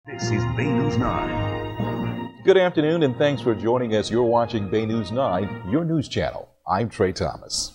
This is Bay News 9. Good afternoon, and thanks for joining us. You're watching Bay News 9, your news channel. I'm Trey Thomas.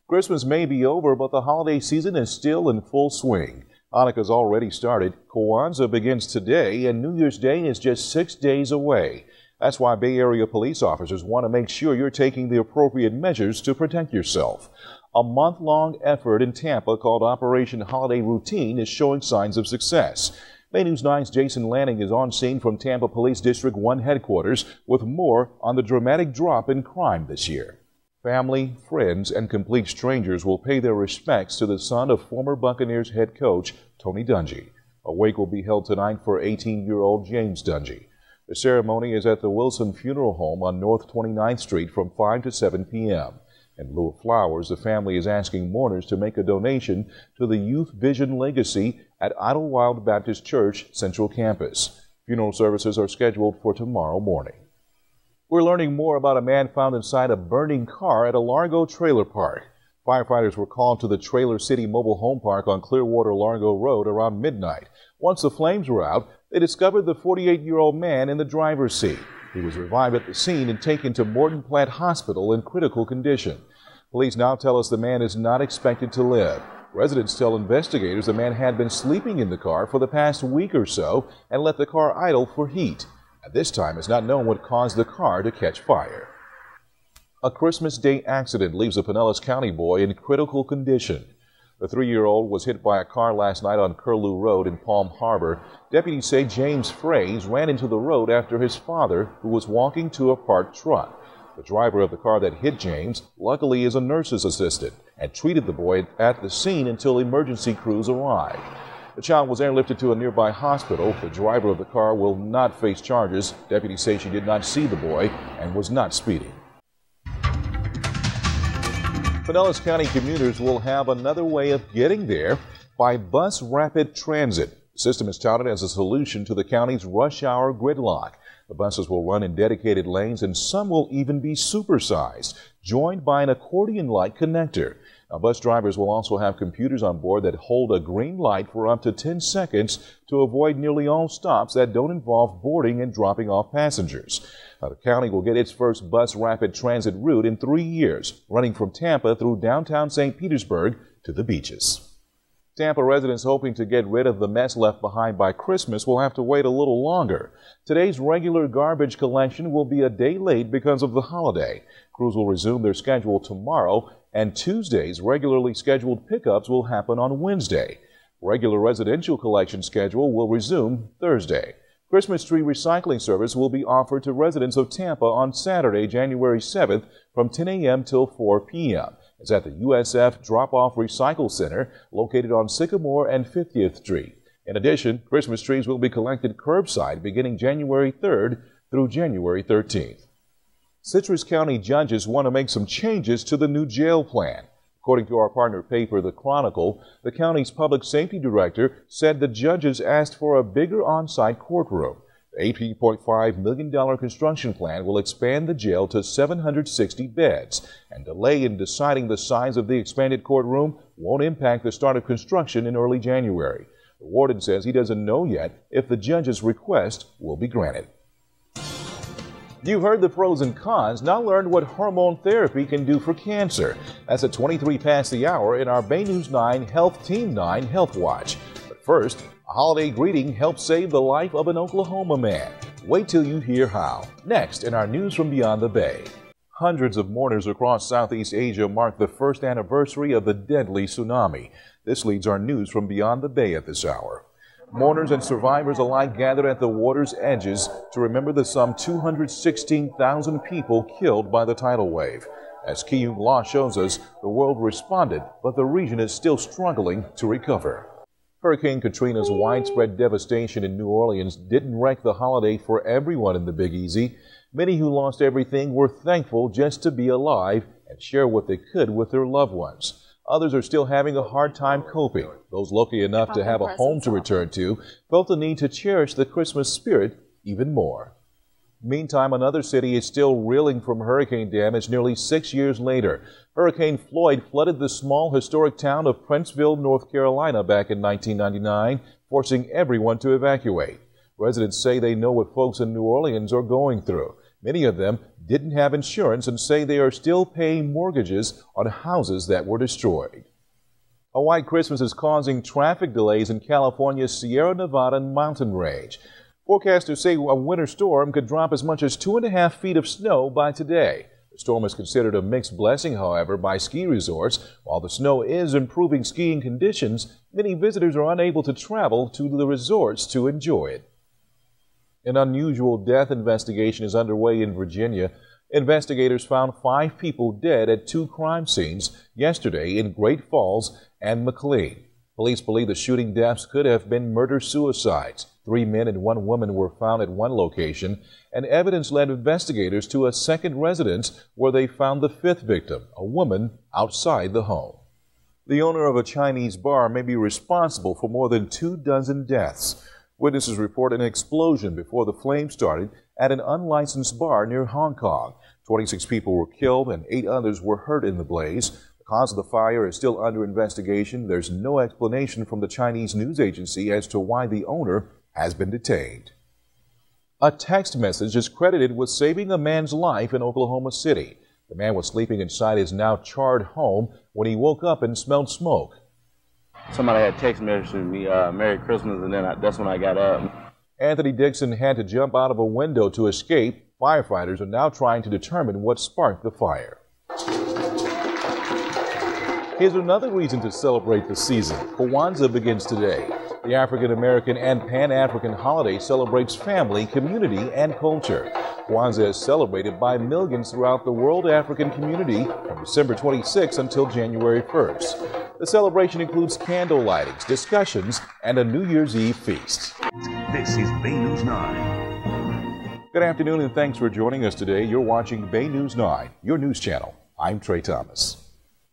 Christmas may be over, but the holiday season is still in full swing. Hanukkah's already started, Kwanzaa begins today, and New Year's Day is just 6 days away. That's why Bay Area police officers want to make sure you're taking the appropriate measures to protect yourself. A month-long effort in Tampa called Operation Holiday Routine is showing signs of success. Bay News 9's Jason Lanning is on scene from Tampa Police District 1 headquarters with more on the dramatic drop in crime this year. Family, friends, and complete strangers will pay their respects to the son of former Buccaneers head coach Tony Dungy. A wake will be held tonight for 18-year-old James Dungy. The ceremony is at the Wilson Funeral Home on North 29th Street from 5 to 7 p.m. In lieu of flowers, the family is asking mourners to make a donation to the Youth Vision Legacy at Idlewild Baptist Church Central Campus. Funeral services are scheduled for tomorrow morning. We're learning more about a man found inside a burning car at a Largo trailer park. Firefighters were called to the Trailer City Mobile Home Park on Clearwater Largo Road around midnight. Once the flames were out, they discovered the 48-year-old man in the driver's seat. He was revived at the scene and taken to Morton Platte Hospital in critical condition. Police now tell us the man is not expected to live. Residents tell investigators the man had been sleeping in the car for the past week or so and let the car idle for heat. At this time, it's not known what caused the car to catch fire. A Christmas Day accident leaves a Pinellas County boy in critical condition. The 3-year-old was hit by a car last night on Curlew Road in Palm Harbor. Deputies say James Fraze ran into the road after his father, who was walking to a parked truck. The driver of the car that hit James, luckily, is a nurse's assistant and treated the boy at the scene until emergency crews arrived. The child was airlifted to a nearby hospital. The driver of the car will not face charges. Deputies say she did not see the boy and was not speeding. Pinellas County commuters will have another way of getting there by bus rapid transit. The system is touted as a solution to the county's rush hour gridlock. The buses will run in dedicated lanes, and some will even be supersized, joined by an accordion-like connector. Now, bus drivers will also have computers on board that hold a green light for up to 10 seconds to avoid nearly all stops that don't involve boarding and dropping off passengers. Now, the county will get its first bus rapid transit route in 3 years, running from Tampa through downtown St. Petersburg to the beaches. Tampa residents hoping to get rid of the mess left behind by Christmas will have to wait a little longer. Today's regular garbage collection will be a day late because of the holiday. Crews will resume their schedule tomorrow, and Tuesday's regularly scheduled pickups will happen on Wednesday. Regular residential collection schedule will resume Thursday. Christmas tree recycling service will be offered to residents of Tampa on Saturday, January 7th from 10 a.m. till 4 p.m. It's at the USF Drop-Off Recycle Center located on Sycamore and 50th Street. In addition, Christmas trees will be collected curbside beginning January 3rd through January 13th. Citrus County judges want to make some changes to the new jail plan. According to our partner paper, The Chronicle, the county's public safety director said the judges asked for a bigger on-site courtroom. The $18.5 million construction plan will expand the jail to 760 beds, and delay in deciding the size of the expanded courtroom won't impact the start of construction in early January. The warden says he doesn't know yet if the judge's request will be granted. You've heard the pros and cons. Now learn what hormone therapy can do for cancer. That's at 23 past the hour in our Bay News 9 Health Team 9 Health Watch. But first, a holiday greeting helped save the life of an Oklahoma man. Wait till you hear how. Next in our News from Beyond the Bay. Hundreds of mourners across Southeast Asia mark the first anniversary of the deadly tsunami. This leads our News from Beyond the Bay at this hour. Mourners and survivors alike gathered at the water's edges to remember the some 216,000 people killed by the tidal wave. As Kiyung Law shows us, the world responded, but the region is still struggling to recover. Hurricane Katrina's widespread devastation in New Orleans didn't wreck the holiday for everyone in the Big Easy. Many who lost everything were thankful just to be alive and share what they could with their loved ones. Others are still having a hard time coping. Those lucky enough to have a home to return to felt the need to cherish the Christmas spirit even more. Meantime, another city is still reeling from hurricane damage nearly 6 years later. Hurricane Floyd flooded the small historic town of Princeville, North Carolina back in 1999, forcing everyone to evacuate. Residents say they know what folks in New Orleans are going through. Many of them didn't have insurance and say they are still paying mortgages on houses that were destroyed. A white Christmas is causing traffic delays in California's Sierra Nevada mountain range. Forecasters say a winter storm could drop as much as 2.5 feet of snow by today. The storm is considered a mixed blessing, however, by ski resorts. While the snow is improving skiing conditions, many visitors are unable to travel to the resorts to enjoy it. An unusual death investigation is underway in Virginia. Investigators found 5 people dead at 2 crime scenes yesterday in Great Falls and McLean. Police believe the shooting deaths could have been murder-suicides. 3 men and 1 woman were found at one location, and evidence led investigators to a second residence where they found the 5th victim, a woman, outside the home. The owner of a Chinese bar may be responsible for more than 24 deaths. Witnesses report an explosion before the flames started at an unlicensed bar near Hong Kong. 26 people were killed and 8 others were hurt in the blaze. The cause of the fire is still under investigation. There's no explanation from the Chinese news agency as to why the owner has been detained. A text message is credited with saving a man's life in Oklahoma City. The man was sleeping inside his now charred home when he woke up and smelled smoke. Somebody had text messaged me, Merry Christmas, and then that's when I got up. Anthony Dixon had to jump out of a window to escape. Firefighters are now trying to determine what sparked the fire. Here's another reason to celebrate the season. Kwanzaa begins today. The African-American and Pan-African holiday celebrates family, community, and culture. Kwanzaa is celebrated by millions throughout the world African community from December 26 until January 1st. The celebration includes candle lightings, discussions, and a New Year's Eve feast. This is Bay News 9. Good afternoon and thanks for joining us today. You're watching Bay News 9, your news channel. I'm Trey Thomas.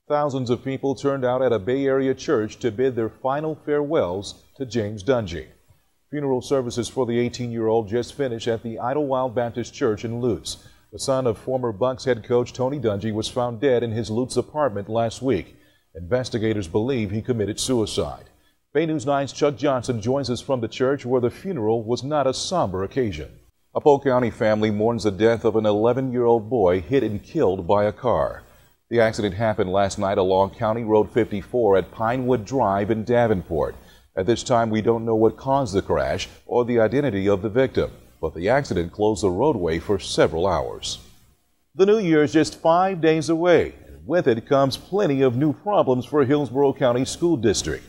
Thousands of people turned out at a Bay Area church to bid their final farewells to James Dungy. Funeral services for the 18-year-old just finished at the Idlewild Baptist Church in Lutz. The son of former Bucs head coach Tony Dungy was found dead in his Lutz apartment last week. Investigators believe he committed suicide. Bay News 9's Chuck Johnson joins us from the church where the funeral was not a somber occasion. A Polk County family mourns the death of an 11-year-old boy hit and killed by a car. The accident happened last night along County Road 54 at Pinewood Drive in Davenport. At this time, we don't know what caused the crash or the identity of the victim, but the accident closed the roadway for several hours. The new year is just 5 days away, and with it comes plenty of new problems for Hillsborough County School District.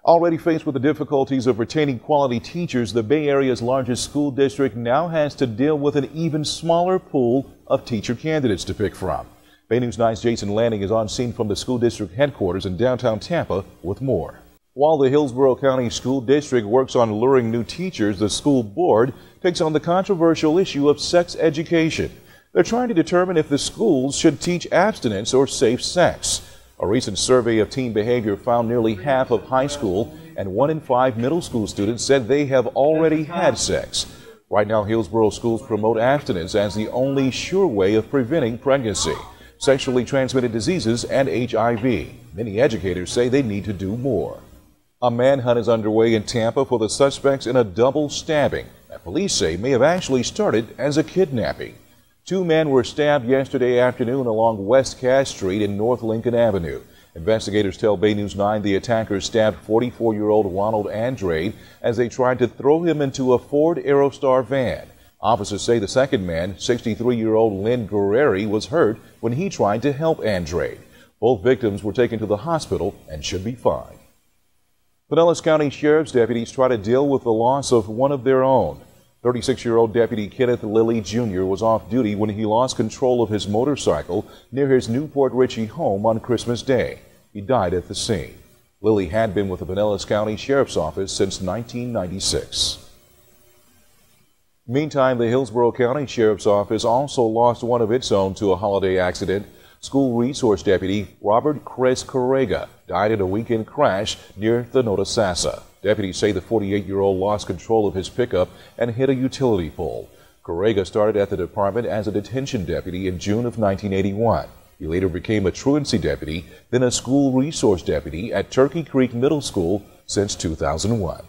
Already faced with the difficulties of retaining quality teachers, the Bay Area's largest school district now has to deal with an even smaller pool of teacher candidates to pick from. Bay News 9's Jason Lanning is on scene from the school district headquarters in downtown Tampa with more. While the Hillsborough County School District works on luring new teachers, the school board picks on the controversial issue of sex education. They're trying to determine if the schools should teach abstinence or safe sex. A recent survey of teen behavior found nearly half of high school and 1 in 5 middle school students said they have already had sex. Right now, Hillsborough schools promote abstinence as the only sure way of preventing pregnancy, sexually transmitted diseases, and HIV. Many educators say they need to do more. A manhunt is underway in Tampa for the suspects in a double stabbing that police say may have actually started as a kidnapping. 2 men were stabbed yesterday afternoon along West Cass Street and North Lincoln Avenue. Investigators tell Bay News 9 the attackers stabbed 44-year-old Ronald Andrade as they tried to throw him into a Ford Aerostar van. Officers say the second man, 63-year-old Lynn Guerreri, was hurt when he tried to help Andrade. Both victims were taken to the hospital and should be fine. Pinellas County Sheriff's deputies try to deal with the loss of one of their own. 36-year-old Deputy Kenneth Lilly Jr. was off duty when he lost control of his motorcycle near his Newport Richey home on Christmas Day. He died at the scene. Lilly had been with the Pinellas County Sheriff's Office since 1996. Meantime, the Hillsborough County Sheriff's Office also lost one of its own to a holiday accident. School Resource Deputy Robert Chris Correga died in a weekend crash near the Notasasa. Deputies say the 48-year-old lost control of his pickup and hit a utility pole. Correga started at the department as a detention deputy in June of 1981. He later became a truancy deputy, then a school resource deputy at Turkey Creek Middle School since 2001.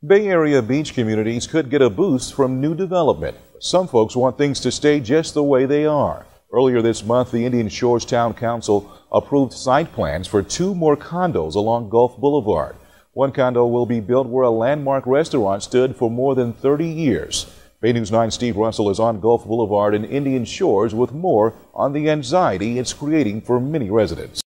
Bay Area beach communities could get a boost from new development. Some folks want things to stay just the way they are. Earlier this month, the Indian Shores Town Council approved site plans for 2 more condos along Gulf Boulevard. One condo will be built where a landmark restaurant stood for more than 30 years. Bay News 9's Steve Russell is on Gulf Boulevard in Indian Shores with more on the anxiety it's creating for many residents.